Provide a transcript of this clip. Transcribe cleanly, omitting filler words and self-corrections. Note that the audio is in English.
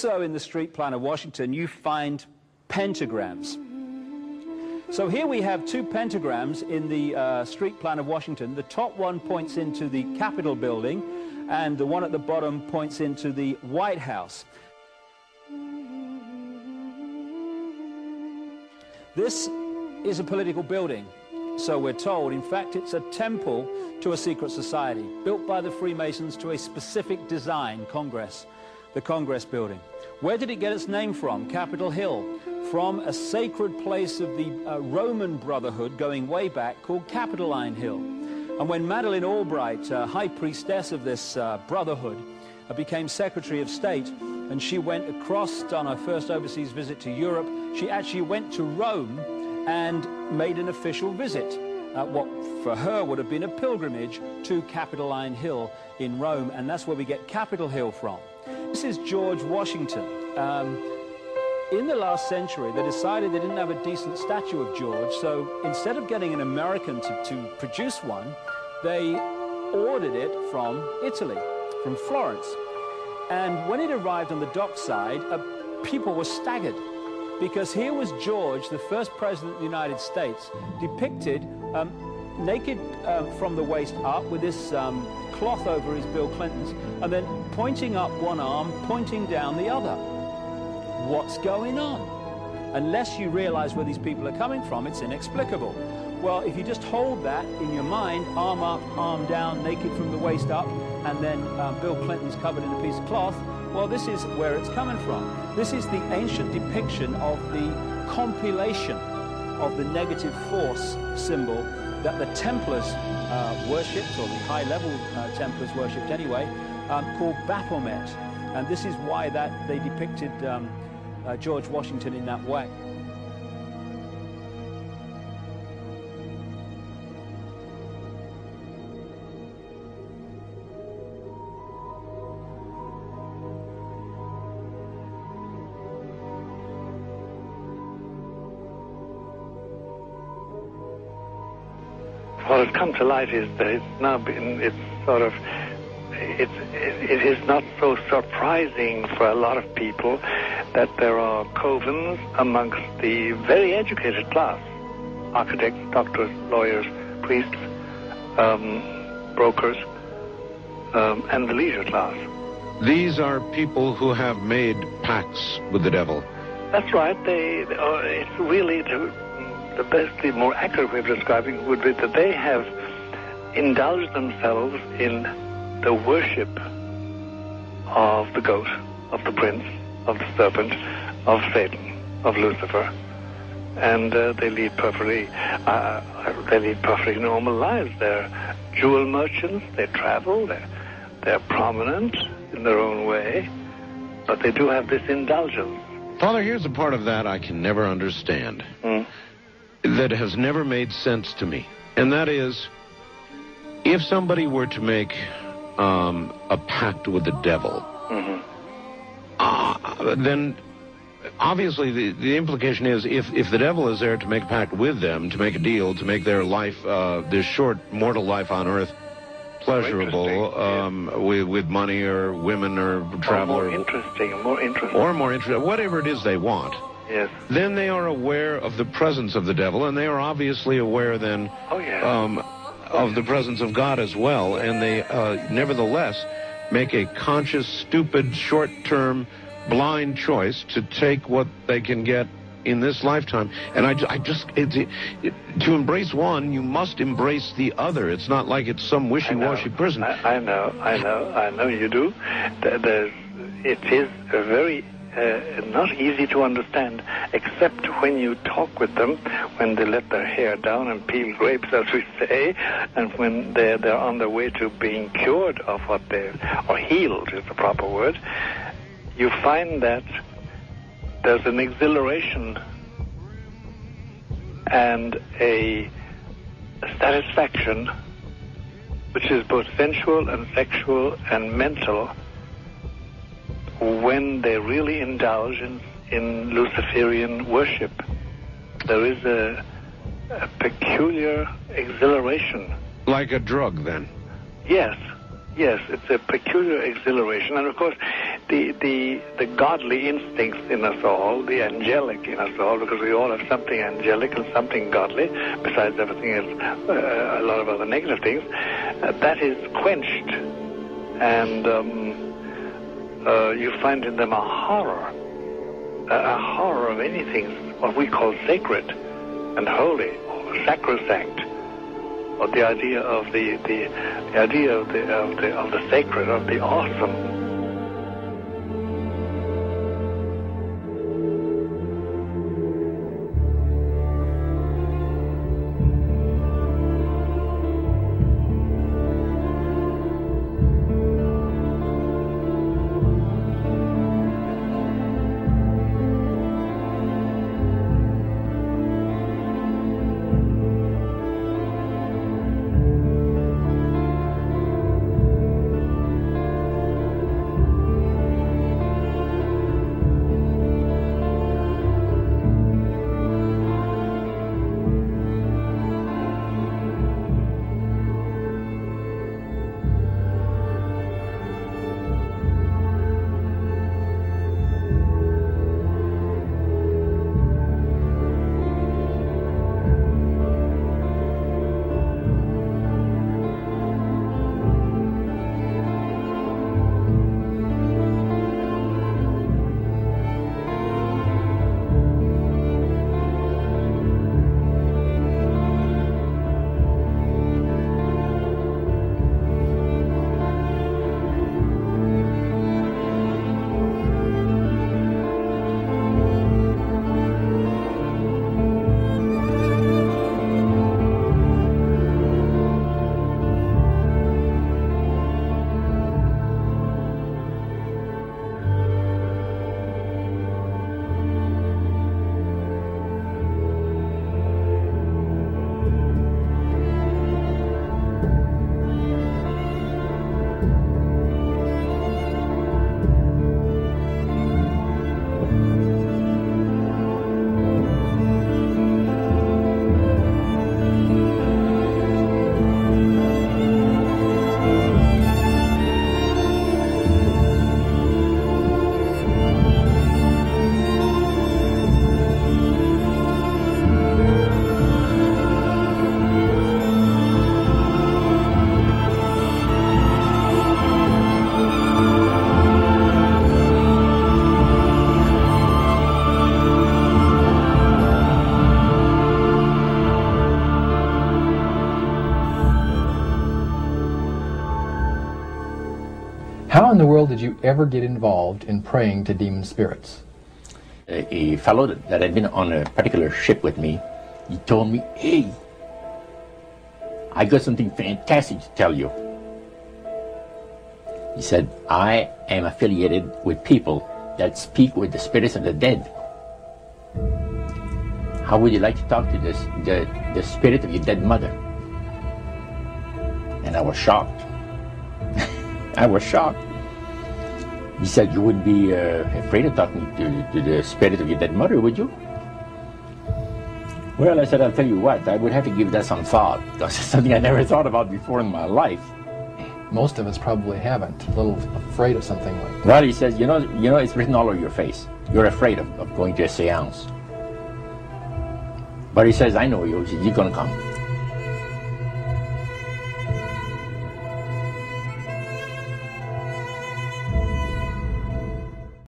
Also in the street plan of Washington, you find pentagrams. So here we have two pentagrams in the street plan of Washington. The top one points into the Capitol building, and the one at the bottom points into the White House. This is a political building, so we're told. In fact, it's a temple to a secret society, built by the Freemasons to a specific design, Congress, the Congress building. Where did it get its name from? Capitol Hill, from a sacred place of the Roman Brotherhood going way back called Capitoline Hill. And when Madeleine Albright, high priestess of this brotherhood, became Secretary of State, and she went across on her first overseas visit to Europe, she actually went to Rome and made an official visit, what for her would have been a pilgrimage to Capitoline Hill in Rome, and that's where we get Capitol Hill from. This is George Washington. In the last century, they decided they didn't have a decent statue of George, so instead of getting an American to produce one, they ordered it from Italy, from Florence. And when it arrived on the dockside, people were staggered, because here was George, the first president of the United States, depicted naked from the waist up with this cloth over his Bill Clinton's, and then pointing up one arm, pointing down the other. What's going on? Unless you realize where these people are coming from, it's inexplicable. Well, if you just hold that in your mind, arm up, arm down, naked from the waist up, and then Bill Clinton's covered in a piece of cloth, well, this is where it's coming from. This is the ancient depiction of the compilation of the negative force symbol that the Templars worshipped, or the high-level Templars worshipped anyway, called Baphomet. And this is why they depicted George Washington in that way. What has come to light is that it is not so surprising for a lot of people that there are covens amongst the very educated class, architects, doctors, lawyers, priests, brokers, and the leisure class. These are people who have made pacts with the devil. That's right. It's really the best, the more accurate way of describing would be that they have indulged themselves in the worship of the goat, of the prince, of the serpent, of Satan, of Lucifer, and they lead perfectly normal lives. They're jewel merchants. They travel. They're prominent in their own way, but they do have this indulgence. Father, here's a part of that I can never understand. That has never made sense to me, and that is, if somebody were to make a pact with the devil, then obviously the implication is if the devil is there to make a pact with them, to make a deal, to make their life, this short mortal life on earth, pleasurable, with money or women or travel, or more interesting, whatever it is they want. Yes. Then they are aware of the presence of the devil, and they are obviously aware then of the presence of God as well, and they nevertheless make a conscious, stupid, short-term, blind choice to take what they can get in this lifetime. And to embrace one, you must embrace the other. It's not like it's some wishy-washy person. I know you do. It is a very not easy to understand, except when you talk with them, when they let their hair down and peel grapes, as we say, and when they're on their way to being cured of what or healed is the proper word. You find that there's an exhilaration and a satisfaction which is both sensual and sexual and mental when they really indulge in Luciferian worship. There is a peculiar exhilaration. Like a drug, then? Yes, it's a peculiar exhilaration. And of course, the godly instincts in us all, the angelic in us all, because we all have something angelic and something godly, besides everything else, a lot of other negative things, that is quenched. And you find in them a horror of anything, what we call sacred and holy, or sacrosanct, or the idea of the idea of the sacred, of the awesome. How in the world did you ever get involved in praying to demon spirits? A fellow that had been on a particular ship with me, he told me, "Hey, I got something fantastic to tell you." He said, "I am affiliated with people that speak with the spirits of the dead. How would you like to talk to the spirit of your dead mother?" And I was shocked. I was shocked. He said, "You wouldn't be afraid of talking to the spirit of your dead mother, would you?" Well, I said, "I'll tell you what, I would have to give that some thought, because it's something I never thought about before in my life." Most of us probably haven't. A little afraid of something like that. Well, he says, you know, it's written all over your face. You're afraid of going to a seance. But he says, "I know you. He says, you're going to come."